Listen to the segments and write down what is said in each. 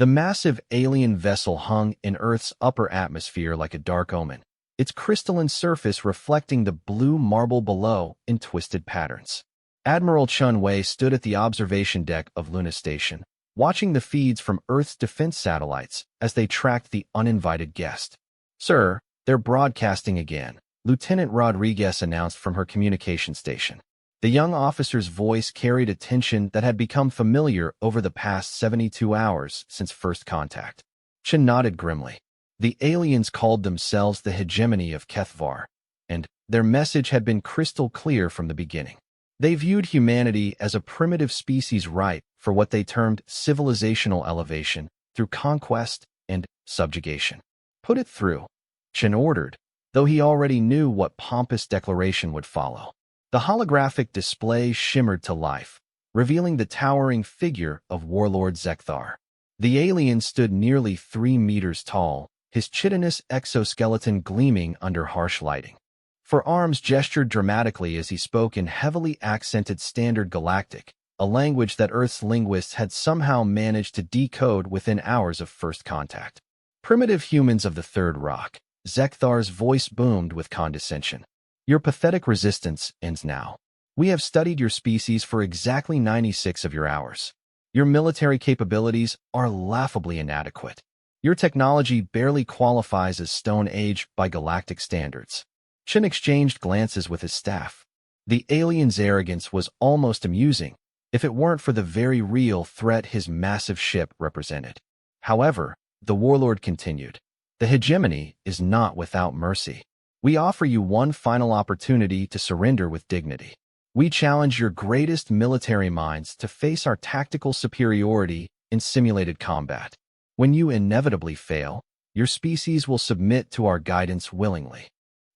The massive alien vessel hung in Earth's upper atmosphere like a dark omen, its crystalline surface reflecting the blue marble below in twisted patterns. Admiral Chun Wei stood at the observation deck of Luna Station, watching the feeds from Earth's defense satellites as they tracked the uninvited guest. "Sir, they're broadcasting again," Lieutenant Rodriguez announced from her communication station. The young officer's voice carried a tension that had become familiar over the past 72 hours since first contact. Chen nodded grimly. The aliens called themselves the hegemony of Kethvar, and their message had been crystal clear from the beginning. They viewed humanity as a primitive species ripe for what they termed civilizational elevation through conquest and subjugation. "Put it through," Chen ordered, though he already knew what pompous declaration would follow. The holographic display shimmered to life, revealing the towering figure of Warlord Zekthar. The alien stood nearly 3 meters tall, his chitinous exoskeleton gleaming under harsh lighting. Forearms gestured dramatically as he spoke in heavily accented Standard Galactic, a language that Earth's linguists had somehow managed to decode within hours of first contact. "Primitive humans of the Third Rock," Zekthar's voice boomed with condescension. "Your pathetic resistance ends now. We have studied your species for exactly 96 of your hours. Your military capabilities are laughably inadequate. Your technology barely qualifies as Stone Age by galactic standards." Chen exchanged glances with his staff. The alien's arrogance was almost amusing, if it weren't for the very real threat his massive ship represented. However, the warlord continued, "The hegemony is not without mercy. We offer you one final opportunity to surrender with dignity. We challenge your greatest military minds to face our tactical superiority in simulated combat. When you inevitably fail, your species will submit to our guidance willingly."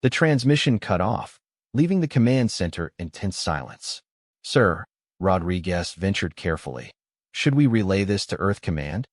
The transmission cut off, leaving the command center in tense silence. "Sir," Rodriguez ventured carefully, "should we relay this to Earth Command?"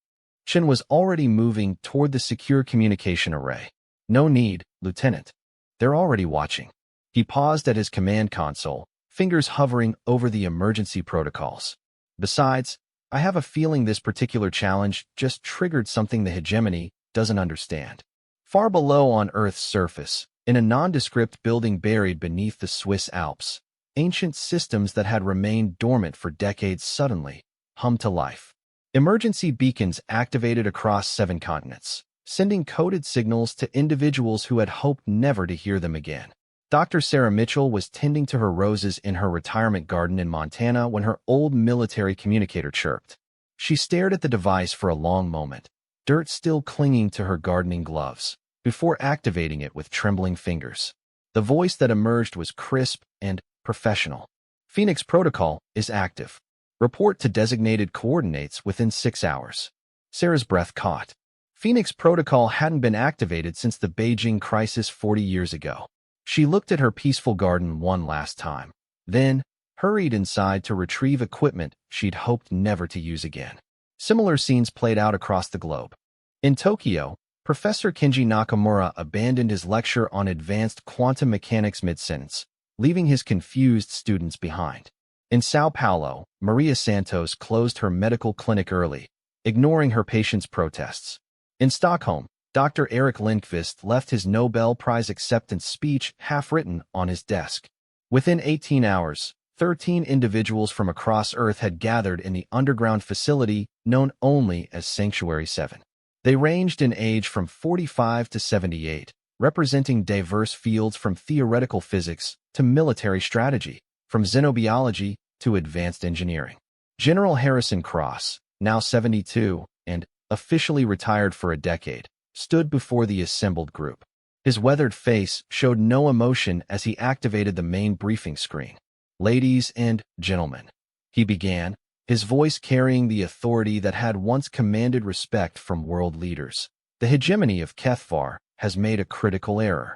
Chen was already moving toward the secure communication array. "No need, Lieutenant. They're already watching." He paused at his command console, fingers hovering over the emergency protocols. "Besides, I have a feeling this particular challenge just triggered something the hegemony doesn't understand." Far below on Earth's surface, in a nondescript building buried beneath the Swiss Alps, ancient systems that had remained dormant for decades suddenly hummed to life. Emergency beacons activated across 7 continents, sending coded signals to individuals who had hoped never to hear them again. Dr. Sarah Mitchell was tending to her roses in her retirement garden in Montana when her old military communicator chirped. She stared at the device for a long moment, dirt still clinging to her gardening gloves, before activating it with trembling fingers. The voice that emerged was crisp and professional. "Phoenix Protocol is active. Report to designated coordinates within 6 hours." Sarah's breath caught. Phoenix Protocol hadn't been activated since the Beijing crisis 40 years ago. She looked at her peaceful garden one last time, then hurried inside to retrieve equipment she'd hoped never to use again. Similar scenes played out across the globe. In Tokyo, Professor Kenji Nakamura abandoned his lecture on advanced quantum mechanics mid-sentence, leaving his confused students behind. In Sao Paulo, Maria Santos closed her medical clinic early, ignoring her patients' protests. In Stockholm, Dr. Eric Lindqvist left his Nobel Prize acceptance speech half-written on his desk. Within 18 hours, 13 individuals from across Earth had gathered in the underground facility known only as Sanctuary 7. They ranged in age from 45 to 78, representing diverse fields from theoretical physics to military strategy, from xenobiology to advanced engineering. General Harrison Cross, now 72 and officially retired for a decade, stood before the assembled group. His weathered face showed no emotion as he activated the main briefing screen. "Ladies and gentlemen," he began, his voice carrying the authority that had once commanded respect from world leaders. "The hegemony of Kethvar has made a critical error.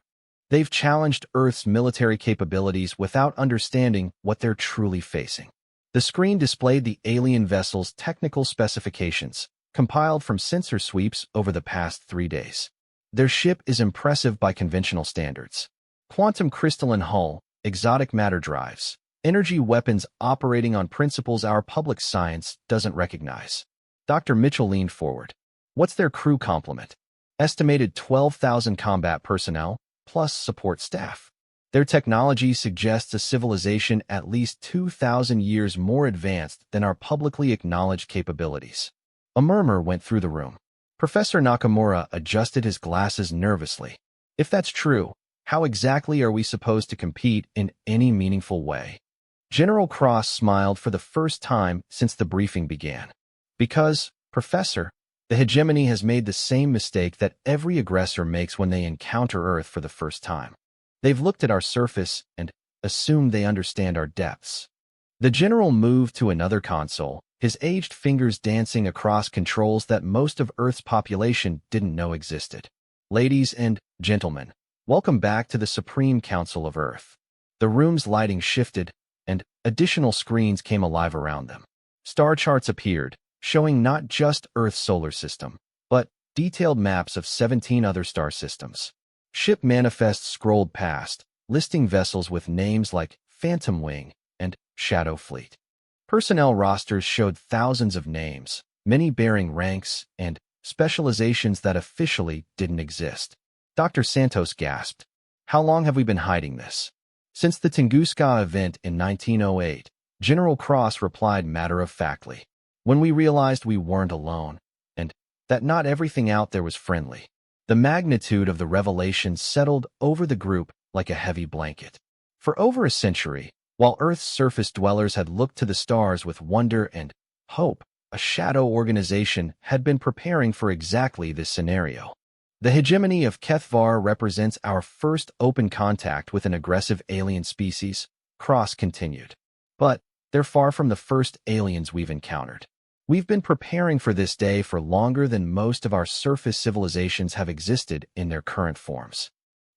They've challenged Earth's military capabilities without understanding what they're truly facing." The screen displayed the alien vessel's technical specifications, compiled from sensor sweeps over the past 3 days. Their ship is impressive by conventional standards. Quantum crystalline hull, exotic matter drives, energy weapons operating on principles our public science doesn't recognize. Dr. Mitchell leaned forward. What's their crew complement? Estimated 12,000 combat personnel, plus support staff. Their technology suggests a civilization at least 2,000 years more advanced than our publicly acknowledged capabilities. A murmur went through the room. Professor Nakamura adjusted his glasses nervously. If that's true, how exactly are we supposed to compete in any meaningful way? General Cross smiled for the first time since the briefing began. Because, Professor, the hegemony has made the same mistake that every aggressor makes when they encounter Earth for the first time. They've looked at our surface and assumed they understand our depths. The general moved to another console, his aged fingers dancing across controls that most of Earth's population didn't know existed. Ladies and gentlemen, welcome back to the Supreme Council of Earth. The room's lighting shifted, and additional screens came alive around them. Star charts appeared, showing not just Earth's solar system, but detailed maps of 17 other star systems. Ship manifests scrolled past, listing vessels with names like Phantom Wing and Shadow Fleet. Personnel rosters showed thousands of names, many bearing ranks and specializations that officially didn't exist. Dr. Santos gasped. How long have we been hiding this? Since the Tunguska event in 1908, General Cross replied matter-of-factly. When we realized we weren't alone, and that not everything out there was friendly. The magnitude of the revelation settled over the group like a heavy blanket. For over a century, while Earth's surface dwellers had looked to the stars with wonder and hope, a shadow organization had been preparing for exactly this scenario. The hegemony of Kethvar represents our first open contact with an aggressive alien species, Cross continued. But they're far from the first aliens we've encountered. We've been preparing for this day for longer than most of our surface civilizations have existed in their current forms.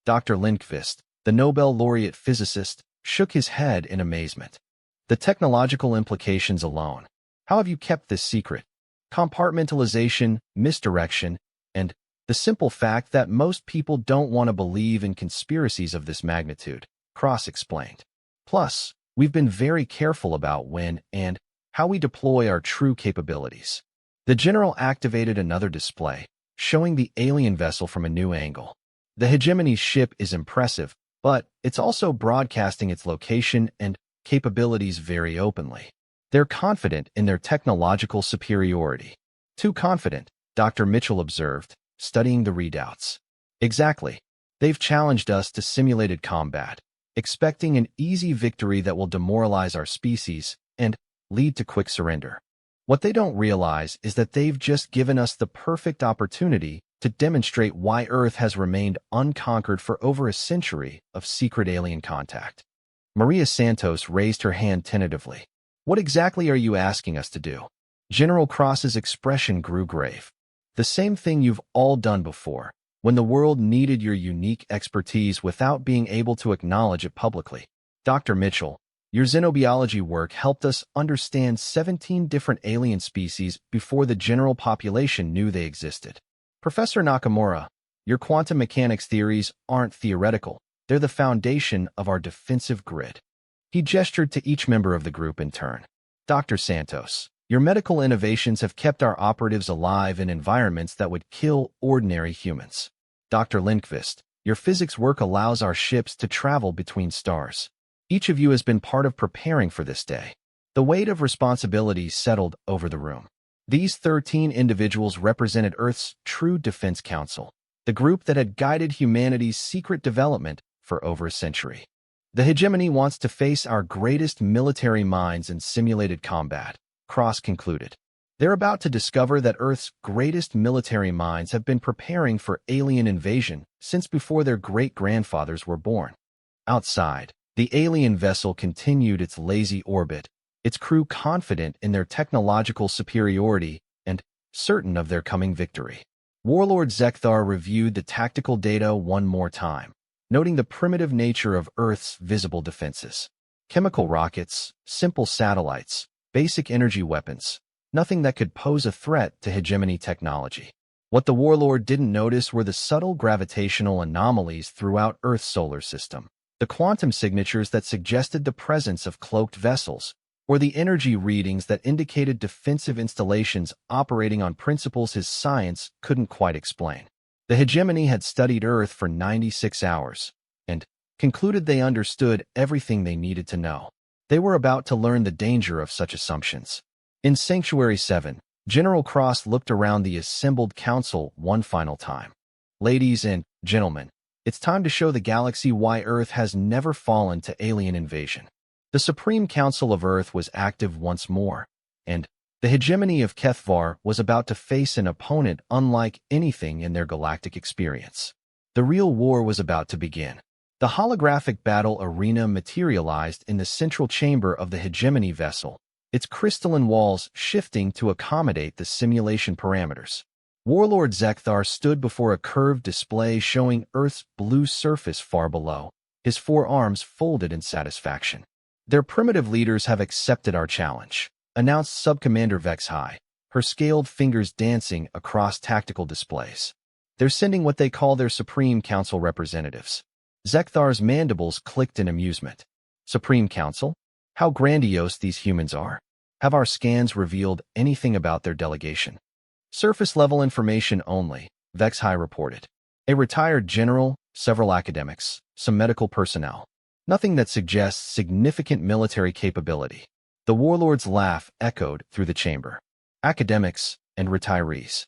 Dr. Lindqvist, the Nobel laureate physicist, shook his head in amazement. The technological implications alone. How have you kept this secret? Compartmentalization, misdirection, and the simple fact that most people don't want to believe in conspiracies of this magnitude, Cross explained. Plus, we've been very careful about when and how we deploy our true capabilities. The general activated another display, showing the alien vessel from a new angle. The hegemony's ship is impressive, but it's also broadcasting its location and capabilities very openly. They're confident in their technological superiority. Too confident, Dr. Mitchell observed, studying the readouts. Exactly. They've challenged us to simulated combat, expecting an easy victory that will demoralize our species and lead to quick surrender. What they don't realize is that they've just given us the perfect opportunity to demonstrate why Earth has remained unconquered for over a century of secret alien contact. Maria Santos raised her hand tentatively. What exactly are you asking us to do? General Cross's expression grew grave. The same thing you've all done before, when the world needed your unique expertise without being able to acknowledge it publicly. Dr. Mitchell, your xenobiology work helped us understand 17 different alien species before the general population knew they existed. Professor Nakamura, your quantum mechanics theories aren't theoretical. They're the foundation of our defensive grid. He gestured to each member of the group in turn. Dr. Santos, your medical innovations have kept our operatives alive in environments that would kill ordinary humans. Dr. Lindqvist, your physics work allows our ships to travel between stars. Each of you has been part of preparing for this day. The weight of responsibility settled over the room. These 13 individuals represented Earth's true defense council, the group that had guided humanity's secret development for over a century. The hegemony wants to face our greatest military minds in simulated combat, Cross concluded. They're about to discover that Earth's greatest military minds have been preparing for alien invasion since before their great-grandfathers were born. Outside, the alien vessel continued its lazy orbit, its crew confident in their technological superiority and certain of their coming victory. Warlord Zekthar reviewed the tactical data one more time, noting the primitive nature of Earth's visible defenses. Chemical rockets, simple satellites, basic energy weapons, nothing that could pose a threat to hegemony technology. What the warlord didn't notice were the subtle gravitational anomalies throughout Earth's solar system, the quantum signatures that suggested the presence of cloaked vessels, or the energy readings that indicated defensive installations operating on principles his science couldn't quite explain. The hegemony had studied Earth for 96 hours and concluded they understood everything they needed to know. They were about to learn the danger of such assumptions. In Sanctuary 7, General Cross looked around the assembled council one final time. Ladies and gentlemen, it's time to show the galaxy why Earth has never fallen to alien invasion. The Supreme Council of Earth was active once more, and the hegemony of Kethvar was about to face an opponent unlike anything in their galactic experience. The real war was about to begin. The holographic battle arena materialized in the central chamber of the hegemony vessel, its crystalline walls shifting to accommodate the simulation parameters. Warlord Zekthar stood before a curved display showing Earth's blue surface far below, his four arms folded in satisfaction. Their primitive leaders have accepted our challenge, announced Subcommander Vexhai, her scaled fingers dancing across tactical displays. They're sending what they call their Supreme Council representatives. Zekthar's mandibles clicked in amusement. Supreme Council? How grandiose these humans are. Have our scans revealed anything about their delegation? Surface-level information only, Vexhai reported. A retired general, several academics, some medical personnel. Nothing that suggests significant military capability. The warlord's laugh echoed through the chamber. Academics and retirees.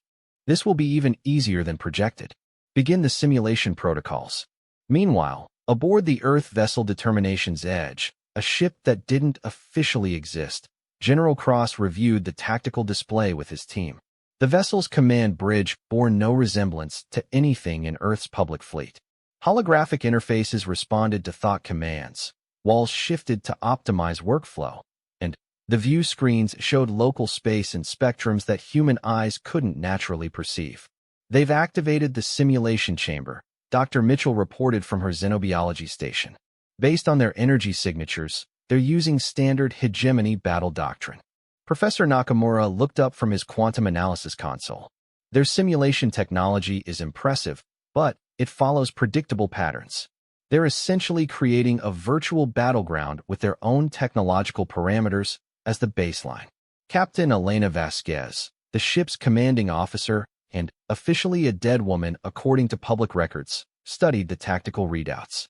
This will be even easier than projected. Begin the simulation protocols. Meanwhile, aboard the Earth vessel Determination's Edge, a ship that didn't officially exist, General Cross reviewed the tactical display with his team. The vessel's command bridge bore no resemblance to anything in Earth's public fleet. Holographic interfaces responded to thought commands, walls shifted to optimize workflow, and the view screens showed local space and spectrums that human eyes couldn't naturally perceive. They've activated the simulation chamber, Dr. Mitchell reported from her xenobiology station. Based on their energy signatures, they're using standard hegemony battle doctrine. Professor Nakamura looked up from his quantum analysis console. Their simulation technology is impressive, but it follows predictable patterns. They're essentially creating a virtual battleground with their own technological parameters as the baseline. Captain Elena Vasquez, the ship's commanding officer and officially a dead woman according to public records, studied the tactical readouts.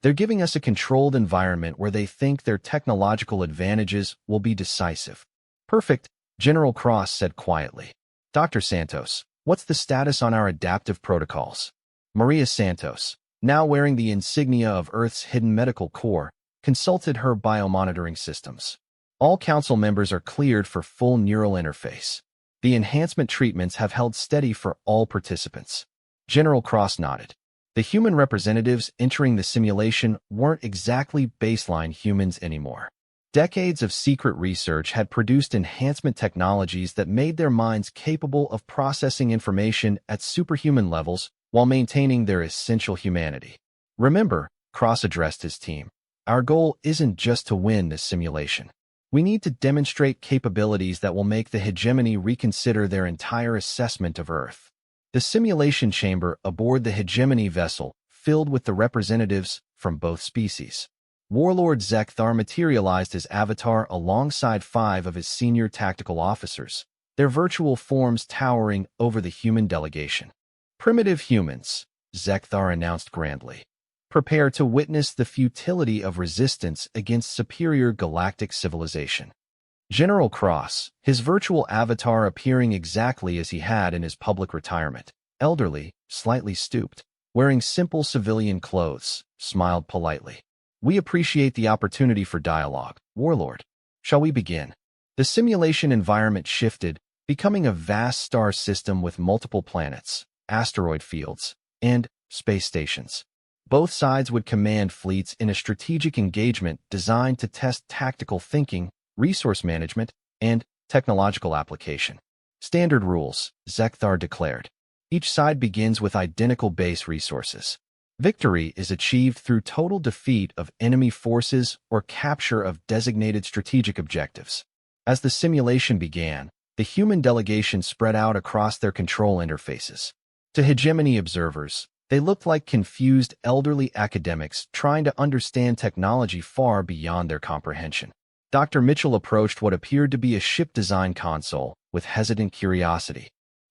They're giving us a controlled environment where they think their technological advantages will be decisive. Perfect, General Cross said quietly. Dr. Santos, what's the status on our adaptive protocols? Maria Santos, now wearing the insignia of Earth's hidden medical corps, consulted her biomonitoring systems. All council members are cleared for full neural interface. The enhancement treatments have held steady for all participants. General Cross nodded. The human representatives entering the simulation weren't exactly baseline humans anymore. Decades of secret research had produced enhancement technologies that made their minds capable of processing information at superhuman levels while maintaining their essential humanity. Remember, Cross addressed his team, our goal isn't just to win this simulation. We need to demonstrate capabilities that will make the hegemony reconsider their entire assessment of Earth. The simulation chamber aboard the hegemony vessel filled with the representatives from both species. Warlord Zekthar materialized his avatar alongside 5 of his senior tactical officers, their virtual forms towering over the human delegation. Primitive humans, Zekthar announced grandly. Prepare to witness the futility of resistance against superior galactic civilization. General Cross, his virtual avatar appearing exactly as he had in his public retirement, elderly, slightly stooped, wearing simple civilian clothes, smiled politely. We appreciate the opportunity for dialogue, Warlord. Shall we begin? The simulation environment shifted, becoming a vast star system with multiple planets, asteroid fields, and space stations. Both sides would command fleets in a strategic engagement designed to test tactical thinking, resource management, and technological application. Standard rules, Zekthar declared. Each side begins with identical base resources. Victory is achieved through total defeat of enemy forces or capture of designated strategic objectives. As the simulation began, the human delegation spread out across their control interfaces. To hegemony observers, they looked like confused elderly academics trying to understand technology far beyond their comprehension. Dr. Mitchell approached what appeared to be a ship design console with hesitant curiosity.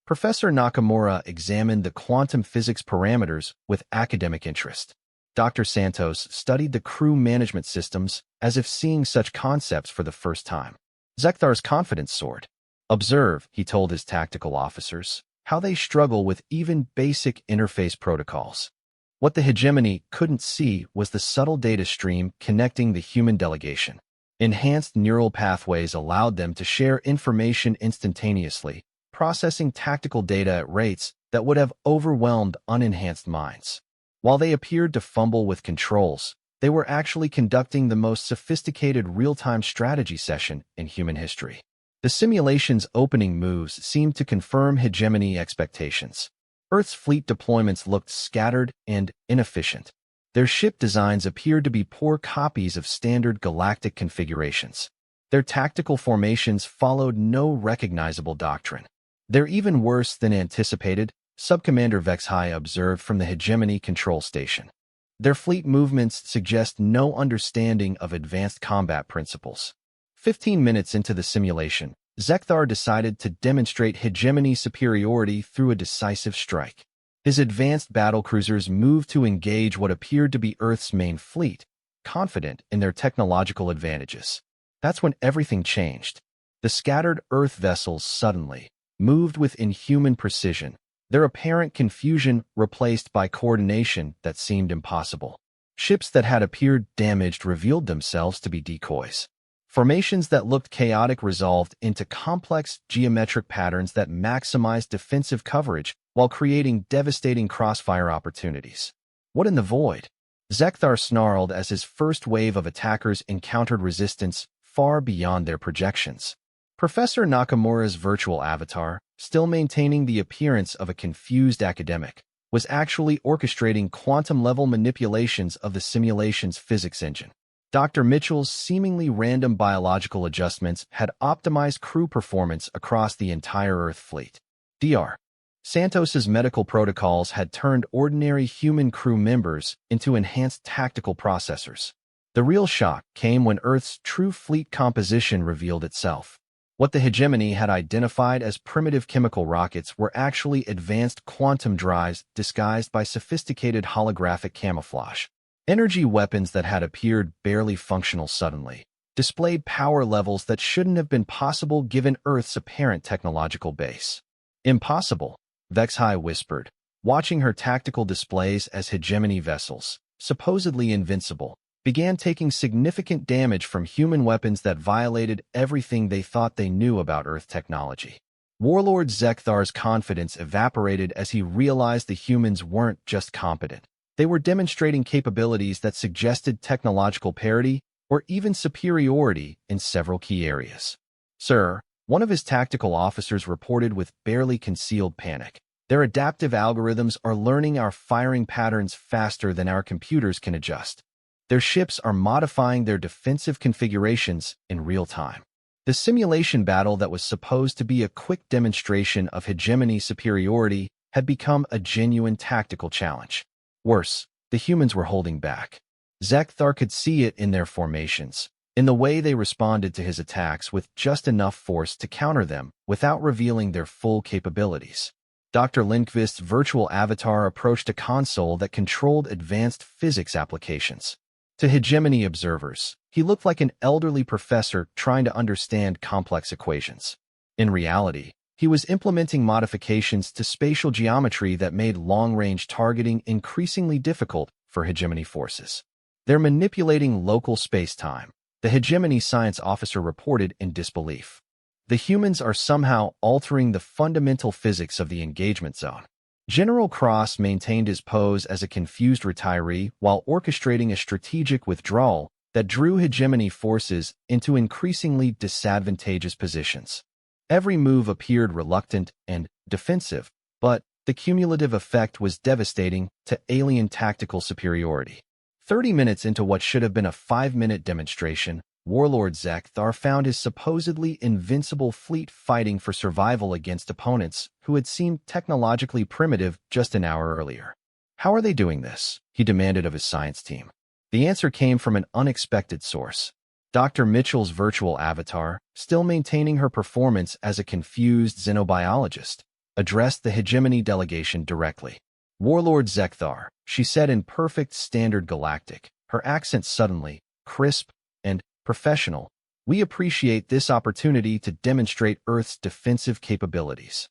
Professor Nakamura examined the quantum physics parameters with academic interest. Dr. Santos studied the crew management systems as if seeing such concepts for the first time. Zekthar's confidence soared. "Observe," he told his tactical officers, "how they struggle with even basic interface protocols." What the hegemony couldn't see was the subtle data stream connecting the human delegation. Enhanced neural pathways allowed them to share information instantaneously, processing tactical data at rates that would have overwhelmed unenhanced minds. While they appeared to fumble with controls, they were actually conducting the most sophisticated real-time strategy session in human history. The simulation's opening moves seemed to confirm hegemony expectations. Earth's fleet deployments looked scattered and inefficient. Their ship designs appeared to be poor copies of standard galactic configurations. Their tactical formations followed no recognizable doctrine. "They're even worse than anticipated," Subcommander Vexhai observed from the hegemony control station. "Their fleet movements suggest no understanding of advanced combat principles." 15 minutes into the simulation, Zekthar decided to demonstrate hegemony superiority through a decisive strike. His advanced battlecruisers moved to engage what appeared to be Earth's main fleet, confident in their technological advantages. That's when everything changed. The scattered Earth vessels suddenly moved with inhuman precision, their apparent confusion replaced by coordination that seemed impossible. Ships that had appeared damaged revealed themselves to be decoys. Formations that looked chaotic resolved into complex geometric patterns that maximized defensive coverage while creating devastating crossfire opportunities. "What in the void?" Zekthar snarled as his first wave of attackers encountered resistance far beyond their projections. Professor Nakamura's virtual avatar, still maintaining the appearance of a confused academic, was actually orchestrating quantum-level manipulations of the simulation's physics engine. Dr. Mitchell's seemingly random biological adjustments had optimized crew performance across the entire Earth fleet. Dr. Santos's medical protocols had turned ordinary human crew members into enhanced tactical processors. The real shock came when Earth's true fleet composition revealed itself. What the hegemony had identified as primitive chemical rockets were actually advanced quantum drives disguised by sophisticated holographic camouflage. Energy weapons that had appeared barely functional suddenly displayed power levels that shouldn't have been possible given Earth's apparent technological base. "Impossible," Vexhai whispered, watching her tactical displays as hegemony vessels, supposedly invincible, began taking significant damage from human weapons that violated everything they thought they knew about Earth technology. Warlord Zekthar's confidence evaporated as he realized the humans weren't just competent. They were demonstrating capabilities that suggested technological parity or even superiority in several key areas. "Sir," one of his tactical officers reported with barely concealed panic, "their adaptive algorithms are learning our firing patterns faster than our computers can adjust. Their ships are modifying their defensive configurations in real time." The simulation battle that was supposed to be a quick demonstration of hegemony superiority had become a genuine tactical challenge. Worse, the humans were holding back. Zekthar could see it in their formations, in the way they responded to his attacks with just enough force to counter them without revealing their full capabilities. Dr. Lindqvist's virtual avatar approached a console that controlled advanced physics applications. To hegemony observers, he looked like an elderly professor trying to understand complex equations. In reality, he was implementing modifications to spatial geometry that made long-range targeting increasingly difficult for hegemony forces. "They're manipulating local space-time," the hegemony science officer reported in disbelief. "The humans are somehow altering the fundamental physics of the engagement zone." General Cross maintained his pose as a confused retiree while orchestrating a strategic withdrawal that drew hegemony forces into increasingly disadvantageous positions. Every move appeared reluctant and defensive, but the cumulative effect was devastating to alien tactical superiority. 30 minutes into what should have been a 5-minute demonstration, Warlord Zekthar found his supposedly invincible fleet fighting for survival against opponents who had seemed technologically primitive just an hour earlier. "How are they doing this?" he demanded of his science team. The answer came from an unexpected source. Dr. Mitchell's virtual avatar, still maintaining her performance as a confused xenobiologist, addressed the hegemony delegation directly. "Warlord Zekthar," she said in perfect standard galactic, her accent suddenly crisp and professional, "we appreciate this opportunity to demonstrate Earth's defensive capabilities."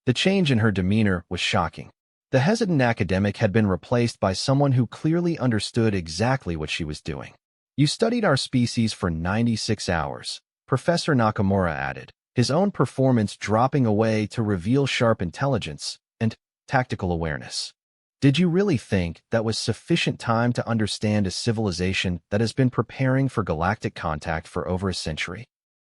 The change in her demeanor was shocking. The hesitant academic had been replaced by someone who clearly understood exactly what she was doing. "You studied our species for 96 hours, Professor Nakamura added, his own performance dropping away to reveal sharp intelligence and tactical awareness. "Did you really think that was sufficient time to understand a civilization that has been preparing for galactic contact for over a century?"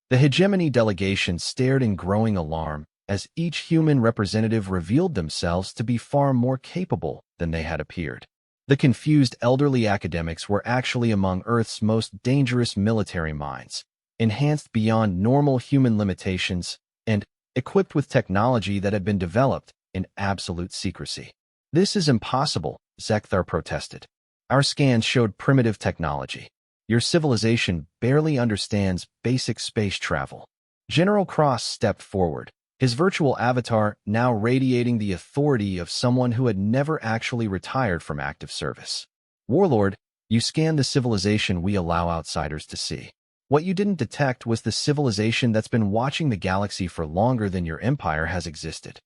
The hegemony delegation stared in growing alarm as each human representative revealed themselves to be far more capable than they had appeared. The confused elderly academics were actually among Earth's most dangerous military minds, enhanced beyond normal human limitations and equipped with technology that had been developed in absolute secrecy. "This is impossible," Zekthar protested. "Our scans showed primitive technology. Your civilization barely understands basic space travel." General Cross stepped forward, his virtual avatar now radiating the authority of someone who had never actually retired from active service. "Warlord, you scanned the civilization we allow outsiders to see. What you didn't detect was the civilization that's been watching the galaxy for longer than your empire has existed."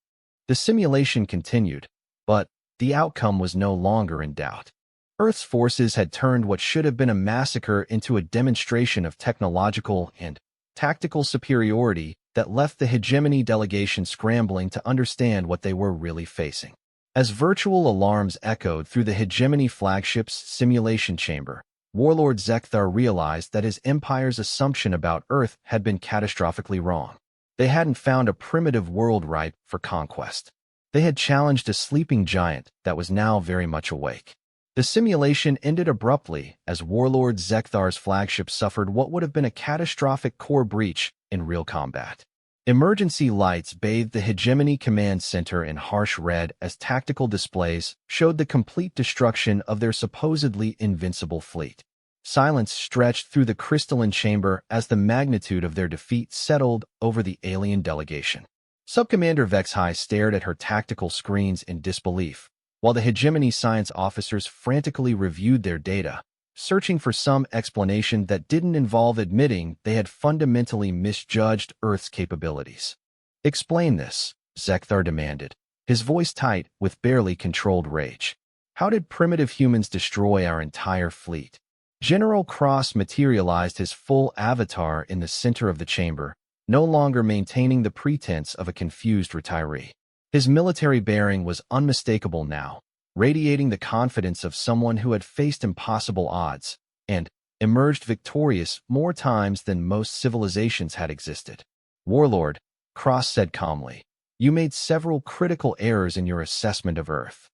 The simulation continued, but the outcome was no longer in doubt. Earth's forces had turned what should have been a massacre into a demonstration of technological and tactical superiority that left the hegemony delegation scrambling to understand what they were really facing. As virtual alarms echoed through the hegemony flagship's simulation chamber, Warlord Zekthar realized that his empire's assumption about Earth had been catastrophically wrong. They hadn't found a primitive world ripe for conquest. They had challenged a sleeping giant that was now very much awake. The simulation ended abruptly as Warlord Zekthar's flagship suffered what would have been a catastrophic core breach in real combat. Emergency lights bathed the Hegemony Command Center in harsh red as tactical displays showed the complete destruction of their supposedly invincible fleet. Silence stretched through the crystalline chamber as the magnitude of their defeat settled over the alien delegation. Subcommander Vexhai stared at her tactical screens in disbelief, while the Hegemony science officers frantically reviewed their data, searching for some explanation that didn't involve admitting they had fundamentally misjudged Earth's capabilities. "Explain this," Zekthar demanded, his voice tight with barely controlled rage. "How did primitive humans destroy our entire fleet?" General Cross materialized his full avatar in the center of the chamber, no longer maintaining the pretense of a confused retiree. His military bearing was unmistakable now, radiating the confidence of someone who had faced impossible odds and emerged victorious more times than most civilizations had existed. "Warlord," Cross said calmly, "you made several critical errors in your assessment of Earth."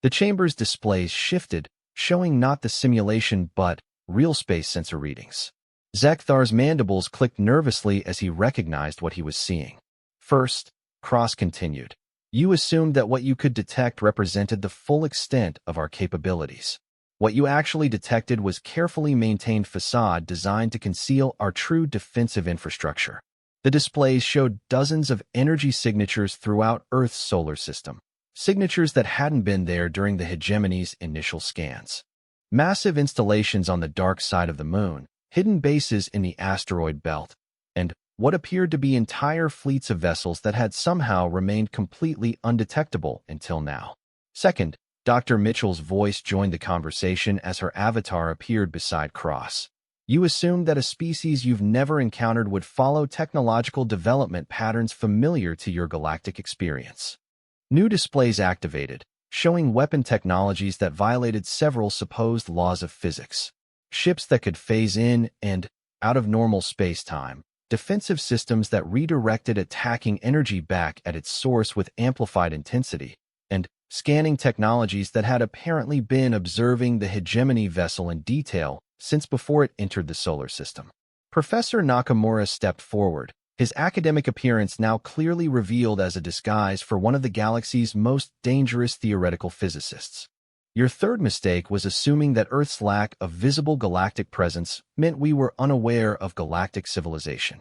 The chamber's displays shifted, showing not the simulation but real space sensor readings. Zekthar's mandibles clicked nervously as he recognized what he was seeing. "First," Cross continued, "you assumed that what you could detect represented the full extent of our capabilities. What you actually detected was carefully maintained facade designed to conceal our true defensive infrastructure." The displays showed dozens of energy signatures throughout Earth's solar system, signatures that hadn't been there during the hegemony's initial scans. Massive installations on the dark side of the moon, hidden bases in the asteroid belt, and what appeared to be entire fleets of vessels that had somehow remained completely undetectable until now. Second, Dr. Mitchell's voice joined the conversation as her avatar appeared beside Cross. "You assumed that a species you've never encountered would follow technological development patterns familiar to your galactic experience." New displays activated, showing weapon technologies that violated several supposed laws of physics. Ships that could phase in and out of normal space-time, defensive systems that redirected attacking energy back at its source with amplified intensity, and scanning technologies that had apparently been observing the hegemony vessel in detail since before it entered the solar system. Professor Nakamura stepped forward, his academic appearance now clearly revealed as a disguise for one of the galaxy's most dangerous theoretical physicists. Your third mistake was assuming that Earth's lack of visible galactic presence meant we were unaware of galactic civilization.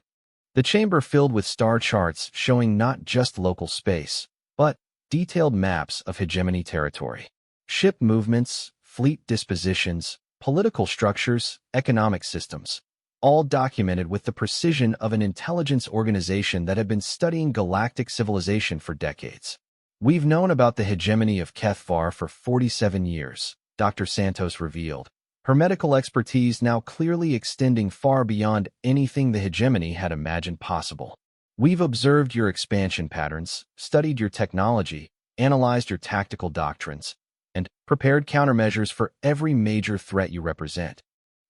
The chamber filled with star charts showing not just local space, but detailed maps of hegemony territory. Ship movements, fleet dispositions, political structures, economic systems, all documented with the precision of an intelligence organization that had been studying galactic civilization for decades. We've known about the hegemony of Kethvar for 47 years, Dr. Santos revealed, her medical expertise now clearly extending far beyond anything the hegemony had imagined possible. We've observed your expansion patterns, studied your technology, analyzed your tactical doctrines, and prepared countermeasures for every major threat you represent.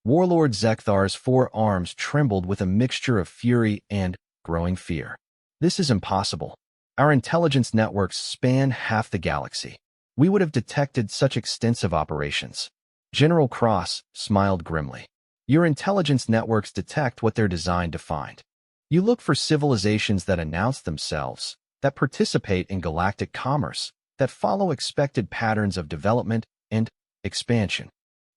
Warlord Zekthar's four arms trembled with a mixture of fury and growing fear. This is impossible. Our intelligence networks span half the galaxy. We would have detected such extensive operations. General Cross smiled grimly. Your intelligence networks detect what they're designed to find. You look for civilizations that announce themselves, that participate in galactic commerce, that follow expected patterns of development and expansion.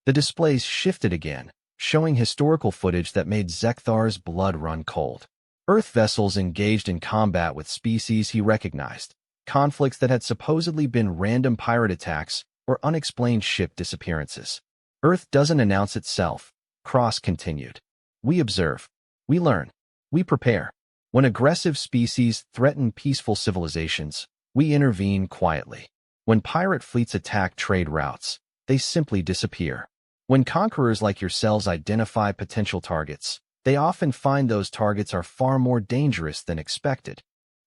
The displays shifted again, showing historical footage that made Zekthar's blood run cold. Earth vessels engaged in combat with species he recognized, conflicts that had supposedly been random pirate attacks or unexplained ship disappearances. Earth doesn't announce itself, Cross continued. We observe. We learn. We prepare. When aggressive species threaten peaceful civilizations, we intervene quietly. When pirate fleets attack trade routes, they simply disappear. When conquerors like yourselves identify potential targets, they often find those targets are far more dangerous than expected.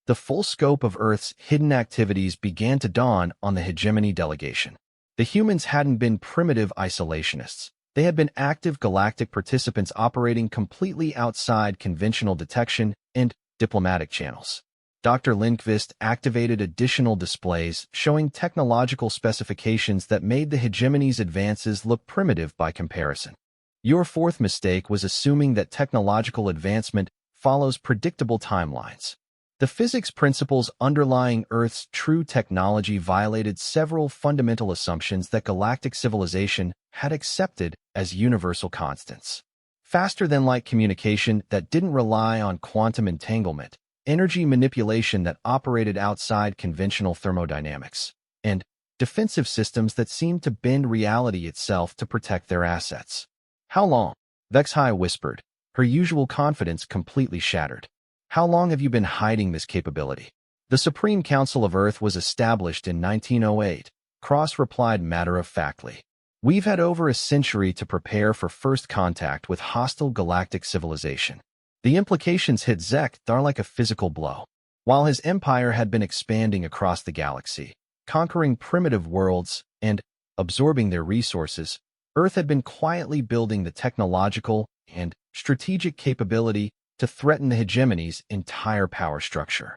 The full scope of Earth's hidden activities began to dawn on the hegemony delegation. The humans hadn't been primitive isolationists. They had been active galactic participants operating completely outside conventional detection and diplomatic channels. Dr. Lindqvist activated additional displays showing technological specifications that made the hegemony's advances look primitive by comparison. Your fourth mistake was assuming that technological advancement follows predictable timelines. The physics principles underlying Earth's true technology violated several fundamental assumptions that galactic civilization had accepted as universal constants. Faster-than-light communication that didn't rely on quantum entanglement, energy manipulation that operated outside conventional thermodynamics, and defensive systems that seemed to bend reality itself to protect their assets. How long? Vexhai whispered, her usual confidence completely shattered. How long have you been hiding this capability? The Supreme Council of Earth was established in 1908, Cross replied matter-of-factly. We've had over a century to prepare for first contact with hostile galactic civilization. The implications hit Zekthar like a physical blow. While his empire had been expanding across the galaxy, conquering primitive worlds and absorbing their resources, Earth had been quietly building the technological and strategic capability to threaten the hegemony's entire power structure.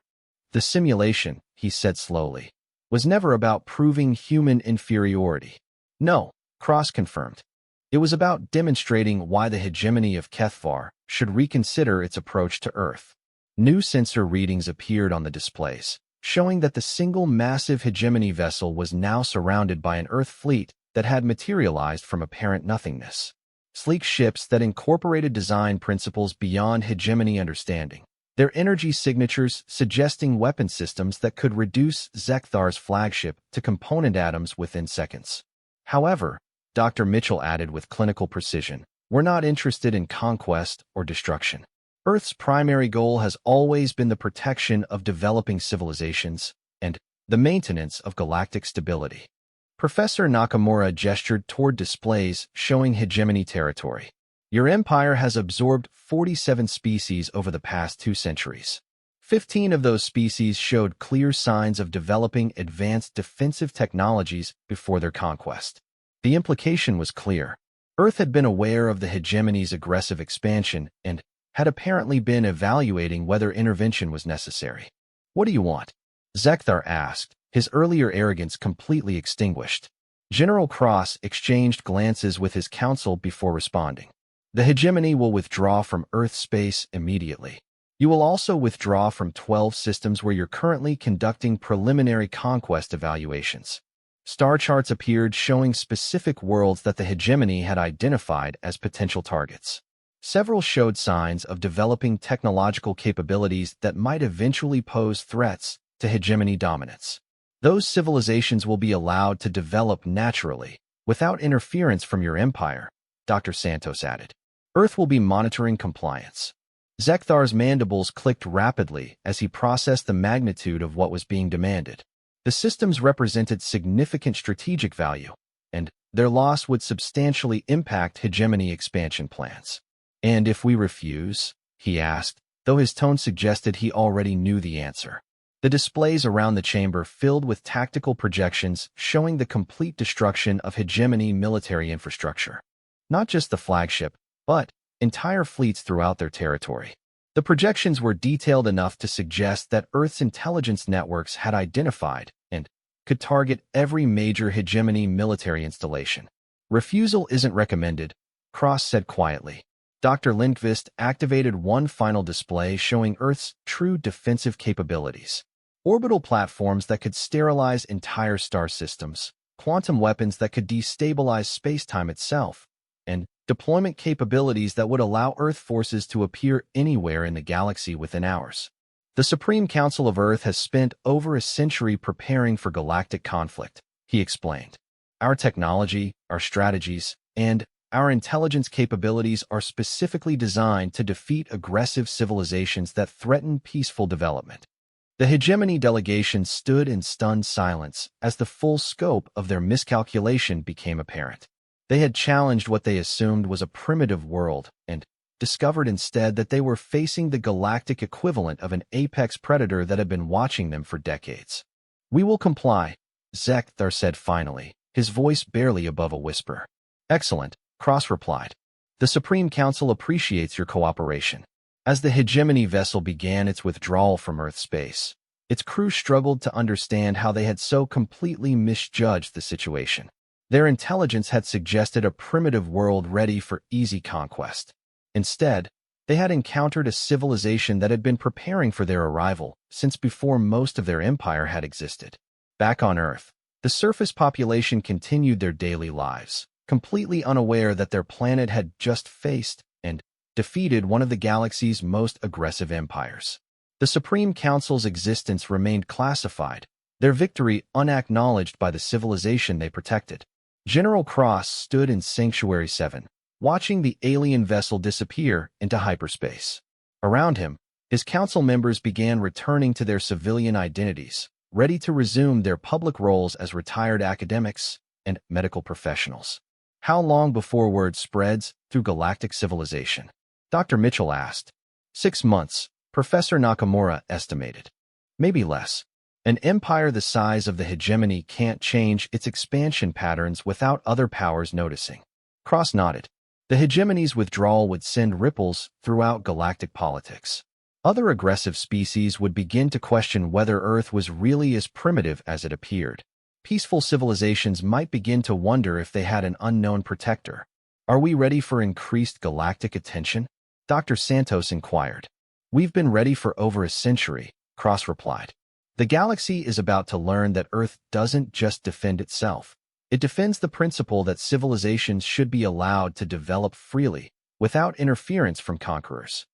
The simulation, he said slowly, was never about proving human inferiority. No, Cross confirmed. It was about demonstrating why the hegemony of Kethvar should reconsider its approach to Earth. New sensor readings appeared on the displays, showing that the single massive hegemony vessel was now surrounded by an Earth fleet that had materialized from apparent nothingness. Sleek ships that incorporated design principles beyond hegemony understanding, their energy signatures suggesting weapon systems that could reduce Zekthar's flagship to component atoms within seconds. However, Dr. Mitchell added with clinical precision, we're not interested in conquest or destruction. Earth's primary goal has always been the protection of developing civilizations and the maintenance of galactic stability. Professor Nakamura gestured toward displays showing hegemony territory. Your empire has absorbed 47 species over the past 2 centuries. 15 of those species showed clear signs of developing advanced defensive technologies before their conquest. The implication was clear. Earth had been aware of the hegemony's aggressive expansion and had apparently been evaluating whether intervention was necessary. What do you want? Zekthar asked, his earlier arrogance completely extinguished. General Cross exchanged glances with his council before responding. The hegemony will withdraw from Earth space immediately. You will also withdraw from 12 systems where you're currently conducting preliminary conquest evaluations. Star charts appeared showing specific worlds that the hegemony had identified as potential targets. Several showed signs of developing technological capabilities that might eventually pose threats to hegemony dominance. Those civilizations will be allowed to develop naturally, without interference from your empire, Dr. Santos added. Earth will be monitoring compliance. Zekthar's mandibles clicked rapidly as he processed the magnitude of what was being demanded. The systems represented significant strategic value, and their loss would substantially impact hegemony expansion plans. "And if we refuse?" he asked, though his tone suggested he already knew the answer. The displays around the chamber filled with tactical projections showing the complete destruction of hegemony military infrastructure. Not just the flagship, but entire fleets throughout their territory. The projections were detailed enough to suggest that Earth's intelligence networks had identified and could target every major hegemony military installation. "Refusal isn't recommended," Cross said quietly. Dr. Lindqvist activated one final display showing Earth's true defensive capabilities. Orbital platforms that could sterilize entire star systems, quantum weapons that could destabilize space-time itself, and deployment capabilities that would allow Earth forces to appear anywhere in the galaxy within hours. "The Supreme Council of Earth has spent over a century preparing for galactic conflict," he explained. "Our technology, our strategies, and our intelligence capabilities are specifically designed to defeat aggressive civilizations that threaten peaceful development." The hegemony delegation stood in stunned silence as the full scope of their miscalculation became apparent. They had challenged what they assumed was a primitive world and discovered instead that they were facing the galactic equivalent of an apex predator that had been watching them for decades. "We will comply," Zekthar said finally, his voice barely above a whisper. "Excellent," Cross replied. "The Supreme Council appreciates your cooperation." As the hegemony vessel began its withdrawal from Earth space, its crew struggled to understand how they had so completely misjudged the situation. Their intelligence had suggested a primitive world ready for easy conquest. Instead, they had encountered a civilization that had been preparing for their arrival since before most of their empire had existed. Back on Earth, the surface population continued their daily lives, completely unaware that their planet had just faced and defeated one of the galaxy's most aggressive empires. The Supreme Council's existence remained classified, their victory unacknowledged by the civilization they protected. General Cross stood in Sanctuary 7, watching the alien vessel disappear into hyperspace. Around him, his council members began returning to their civilian identities, ready to resume their public roles as retired academics and medical professionals. "How long before word spreads through galactic civilization?" Dr. Mitchell asked. 6 months, Professor Nakamura estimated. "Maybe less. An empire the size of the hegemony can't change its expansion patterns without other powers noticing." Cross nodded. The hegemony's withdrawal would send ripples throughout galactic politics. Other aggressive species would begin to question whether Earth was really as primitive as it appeared. Peaceful civilizations might begin to wonder if they had an unknown protector. "Are we ready for increased galactic attention?" Dr. Santos inquired. "We've been ready for over a century," Cross replied. "The galaxy is about to learn that Earth doesn't just defend itself. It defends the principle that civilizations should be allowed to develop freely, without interference from conquerors."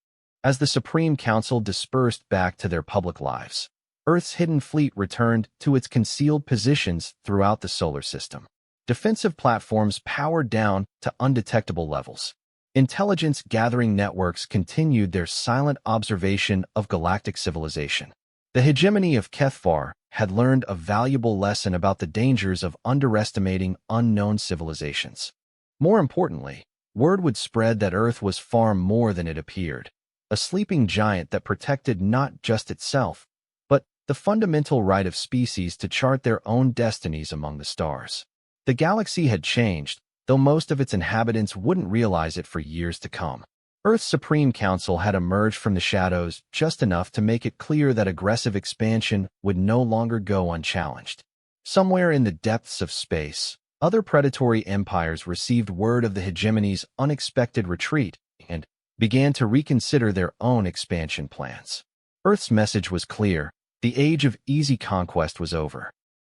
As the Supreme Council dispersed back to their public lives, Earth's hidden fleet returned to its concealed positions throughout the solar system. Defensive platforms powered down to undetectable levels. Intelligence-gathering networks continued their silent observation of galactic civilization. The hegemony of Kethvar had learned a valuable lesson about the dangers of underestimating unknown civilizations. More importantly, word would spread that Earth was far more than it appeared, a sleeping giant that protected not just itself, but the fundamental right of species to chart their own destinies among the stars. The galaxy had changed, though most of its inhabitants wouldn't realize it for years to come. Earth's Supreme Council had emerged from the shadows just enough to make it clear that aggressive expansion would no longer go unchallenged. Somewhere in the depths of space, other predatory empires received word of the hegemony's unexpected retreat and began to reconsider their own expansion plans. Earth's message was clear: the age of easy conquest was over.